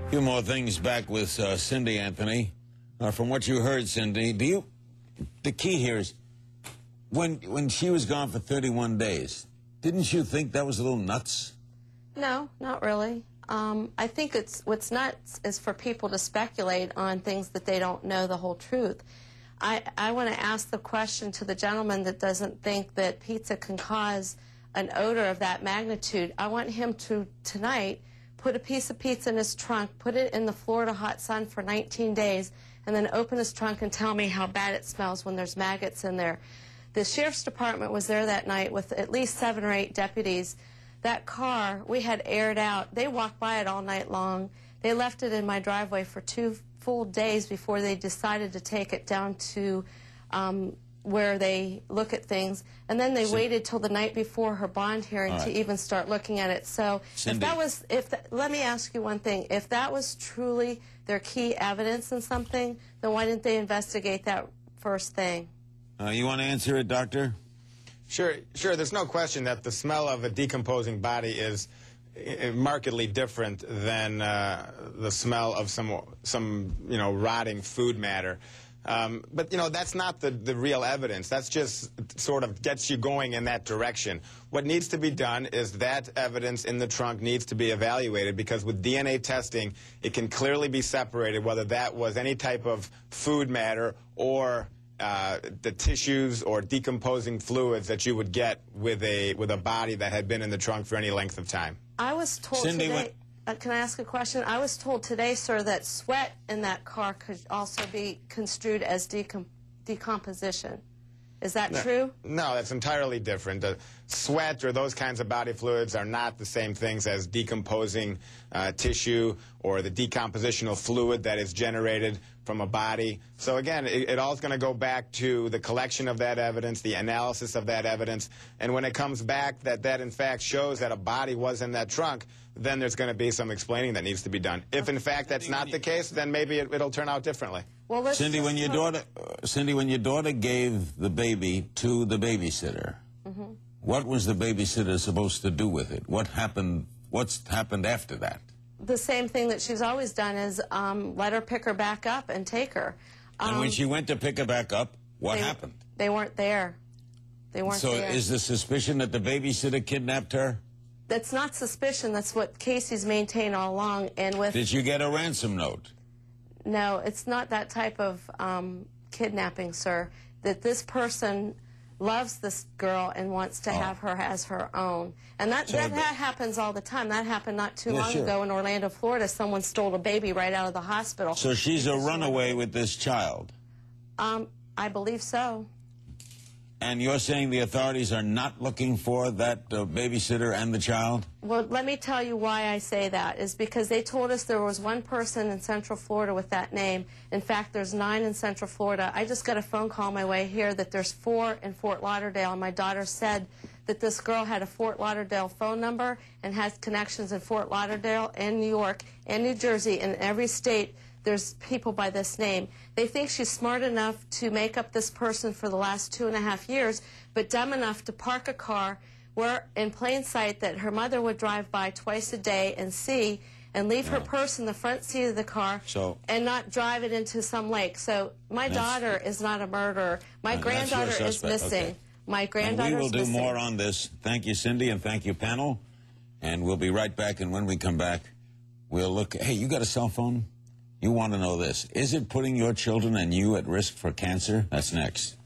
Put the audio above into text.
A few more things back with Cindy, Anthony. From what you heard, Cindy, the key here is when she was gone for 31 days, didn't you think that was a little nuts? No, not really. I think what's nuts is for people to speculate on things that they don't know the whole truth. I want to ask the question to the gentleman that doesn't think that pizza can cause an odor of that magnitude. I want him to, tonight, put a piece of pizza in his trunk, put it in the Florida hot sun for 19 days, and then open his trunk and tell me how bad it smells when there's maggots in there. The sheriff's department was there that night with at least 7 or 8 deputies. That car, we had aired out. They walked by it all night long. They left it in my driveway for 2 full days before they decided to take it down to where they look at things. And then they waited till the night before her bond hearing to even start looking at it. So Cindy, let me ask you one thing. If that was truly their key evidence in something, then why didn't they investigate that first thing? You want to answer it, Doctor? Sure. There's no question that the smell of a decomposing body is markedly different than the smell of some rotting food matter. But that's not the real evidence. That's just sort of gets you going in that direction. What needs to be done is that evidence in the trunk needs to be evaluated, because with DNA testing, it can clearly be separated whether that was any type of food matter or the tissues or decomposing fluids that you would get with a body that had been in the trunk for any length of time. I was told today, can I ask a question? I was told today, sir, that sweat in that car could also be construed as decomposition. Is that true? No, that's entirely different. Sweat or those kinds of body fluids are not the same things as decomposing tissue or the decompositional fluid that is generated from a body. So again, it all is going to go back to the collection of that evidence, the analysis of that evidence, and when it comes back that in fact shows that a body was in that trunk, then there's going to be some explaining that needs to be done. If in fact that's not the case, then maybe it'll turn out differently. Well, Cindy, when your daughter gave the baby to the babysitter, what was the babysitter supposed to do with it? What's happened after that? The same thing that she's always done is let her pick her back up and take her. And when she went to pick her back up, what happened? They weren't there. They weren't there. So is the suspicion that the babysitter kidnapped her? That's not suspicion. That's what Casey's maintained all along. And with Did you get a ransom note? No, it's not that type of kidnapping, sir. That this person loves this girl and wants to have her as her own. And that happens all the time. That happened not too long ago in Orlando, Florida. Someone stole a baby right out of the hospital. So she's a runaway with this child? I believe so. And you're saying the authorities are not looking for that babysitter and the child? Well, let me tell you why I say that. Is because they told us there was 1 person in Central Florida with that name. In fact, there's 9 in Central Florida. I just got a phone call on my way here that there's 4 in Fort Lauderdale, and my daughter said that this girl had a Fort Lauderdale phone number and has connections in Fort Lauderdale and New York and New Jersey, and every state there's people by this name. They think she's smart enough to make up this person for the last 2.5 years, but dumb enough to park a car where in plain sight that her mother would drive by twice a day and see, and leave her purse in the front seat of the car and not drive it into some lake. So my daughter is not a murderer. My granddaughter is missing. Okay. My granddaughter is missing. We will do more on this. Thank you, Cindy, and thank you, panel. And we'll be right back, and when we come back, we'll look. Hey, you got a cell phone? You want to know this. Is it putting your children and you at risk for cancer? That's next.